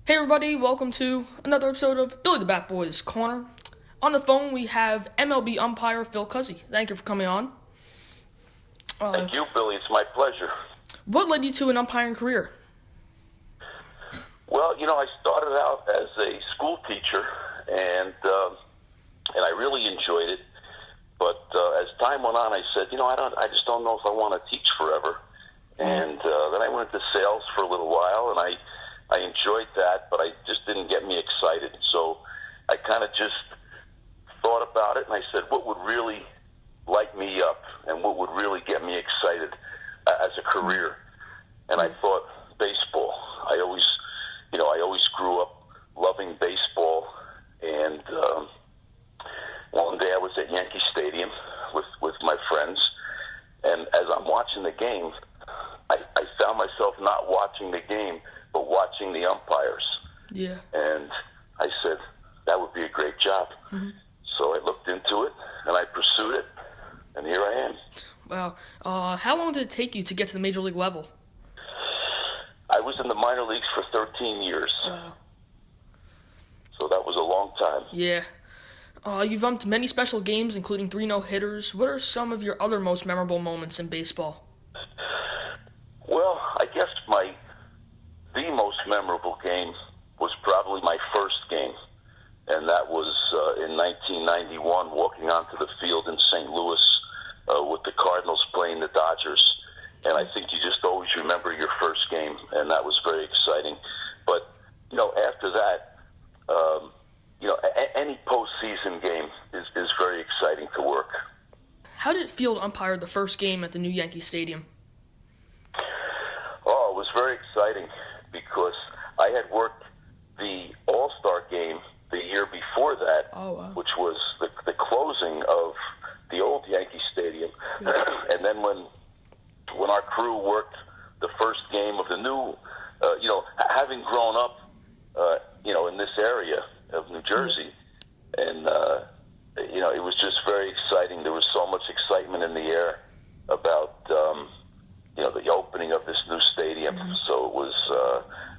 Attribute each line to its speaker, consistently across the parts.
Speaker 1: Hey everybody, welcome to another episode of Billy the Bat Boys Corner. On the phone we have MLB umpire Phil Cuzzi. Thank you for coming on.
Speaker 2: Thank you, Billy. It's my pleasure.
Speaker 1: What led you to an umpiring career?
Speaker 2: Well, I started out as a school teacher, and I really enjoyed it. But as time went on, I said, I just don't know if I want to teach forever. And then I went into sales for a little while, and I enjoyed that, but I just didn't get me excited. So I kind of just thought about it, and I said, what would really light me up and what would really get me excited as a career? And I thought baseball. I always grew up loving baseball, and one day I was at Yankee Stadium with my friends, and as I'm watching the game, I found myself not watching the game, but watching the umpires.
Speaker 1: Yeah.
Speaker 2: And I said, that would be a great job.
Speaker 1: Mm-hmm.
Speaker 2: So I looked into it, and I pursued it, and here I am.
Speaker 1: Wow. How long did it take you to get to the major league level?
Speaker 2: I was in the minor leagues for 13 years.
Speaker 1: Wow.
Speaker 2: So that was a long time.
Speaker 1: Yeah. You've umped many special games, including 3 no-hitters. What are some of your other most memorable moments in baseball?
Speaker 2: Well, I guess the most memorable game was probably my first game, and that was in 1991, walking onto the field in St. Louis with the Cardinals playing the Dodgers. And I think you just always remember your first game, and that was very exciting. But, after that, any postseason game is very exciting to work.
Speaker 1: How did it feel to umpire the first game at the new Yankee Stadium?
Speaker 2: Oh, it was very exciting because I had worked the All-Star game the year before that, which was the closing of the old Yankee Stadium.
Speaker 1: Yeah.
Speaker 2: And then when our crew worked the first game of the new, having grown up, in this area of New Jersey, and, it was just very exciting. There was so much excitement in the air about, the opening of this new stadium. Mm-hmm. So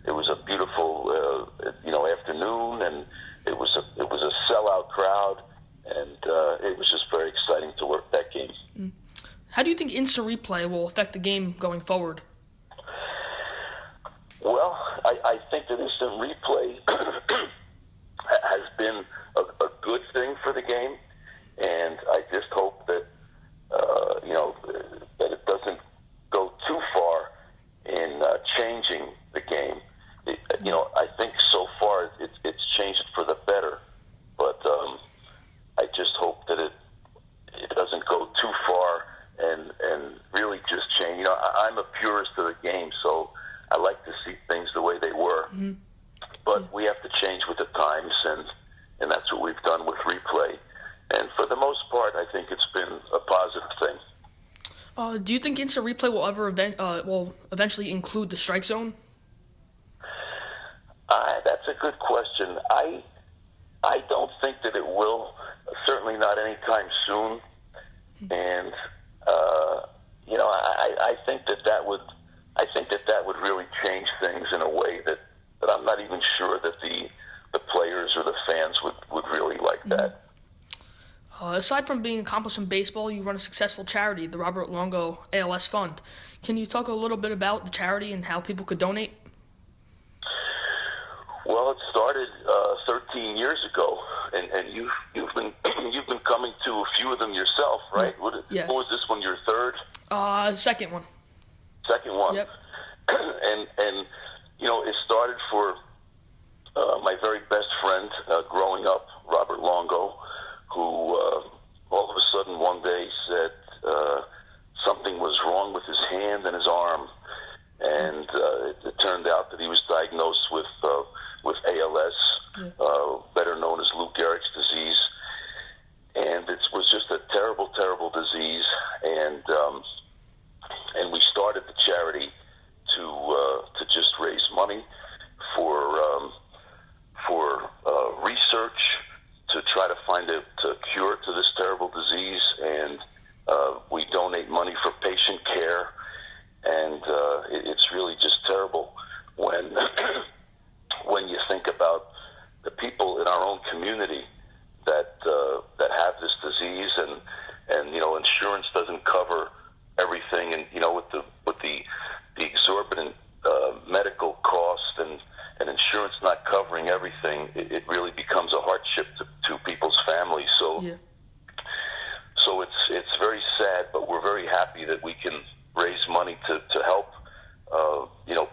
Speaker 2: it was a beautiful, afternoon, and it was a sellout crowd, and it was just very exciting to work that game.
Speaker 1: Mm-hmm. How do you think instant replay will affect the game going forward?
Speaker 2: Well, I think that instant replay has been a good thing for the game, and I just hope that that it doesn't go too far in changing the game. I think so far it's changed for the better, but I just hope that it doesn't go too far and really just change. I'm a purist of the game, so I like to see things the way they were. Mm-hmm. But we have to change with the times, and that's what we've done with replay. And for the most part, I think it's been a positive thing.
Speaker 1: Do you think instant replay will eventually include the strike zone?
Speaker 2: That's a good question. I don't think that it will. Certainly not anytime soon. And I think that would really change things in a way that I'm not even sure that the players or the fans would really like that.
Speaker 1: Aside from being accomplished in baseball, you run a successful charity, the Robert Longo ALS Fund. Can you talk a little bit about the charity and how people could donate?
Speaker 2: Well, it started 13 years ago, and you've been coming to a few of them yourself, right?
Speaker 1: Yes.
Speaker 2: What was this one? Your third?
Speaker 1: Second one.
Speaker 2: Second one.
Speaker 1: Yep.
Speaker 2: and it started for my very best friend growing up, Robert Longo, who all of a sudden one day said something was wrong with his hand and his arm, and it turned out that he was diagnosed with ALS, better known as Lou Gehrig's disease, and it was just a terrible, terrible disease, and we started the charity to just raise money for research to try to find a cure to this terrible disease, and we donate money for patient care, everything, and with the exorbitant medical cost and insurance not covering everything, it really becomes a hardship to people's families. So
Speaker 1: Yeah.
Speaker 2: so it's very sad, but we're very happy that we can raise money to help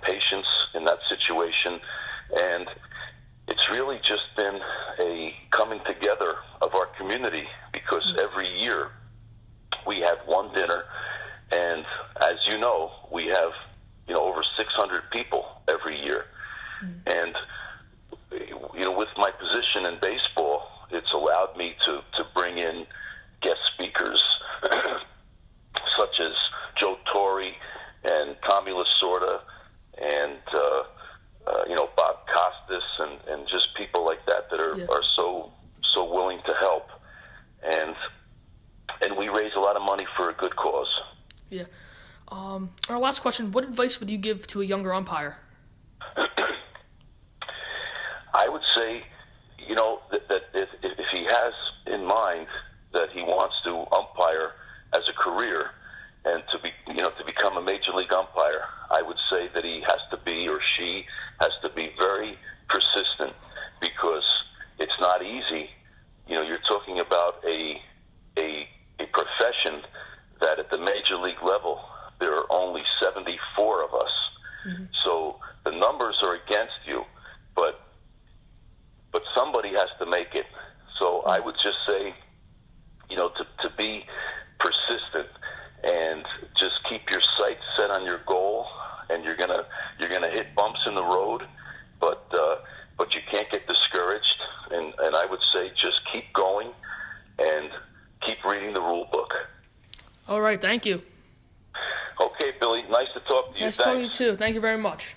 Speaker 2: patients in that situation. And it's really just been a coming together of our community, because every year we have one dinner, and as you know, we have over 600 people every year. And with my position in baseball, it's allowed me to bring in guest speakers such as Joe Torre and Tommy Lasorda and Bob Costas and just people like that are so willing to help, and we raise a lot of money for a good cause.
Speaker 1: Yeah. Our last question: what advice would you give to a younger umpire?
Speaker 2: I would say, that if he has in mind that he wants to umpire as a career and to become a major league umpire, I would say that he has to be, or she has to be, very persistent, because it's not easy. You're talking about a profession that at the major league level there are only 74 of us. Mm-hmm. So the numbers are against you, but somebody has to make it. So I would just say, to be persistent and just keep your sights set on your goal, and you're gonna hit bumps in the road, but you can't get discouraged. And I would say just keep going and keep reading the rule book.
Speaker 1: All right, thank you.
Speaker 2: Okay, Billy, nice to talk to you.
Speaker 1: Nice talking to you too. Thank you very much.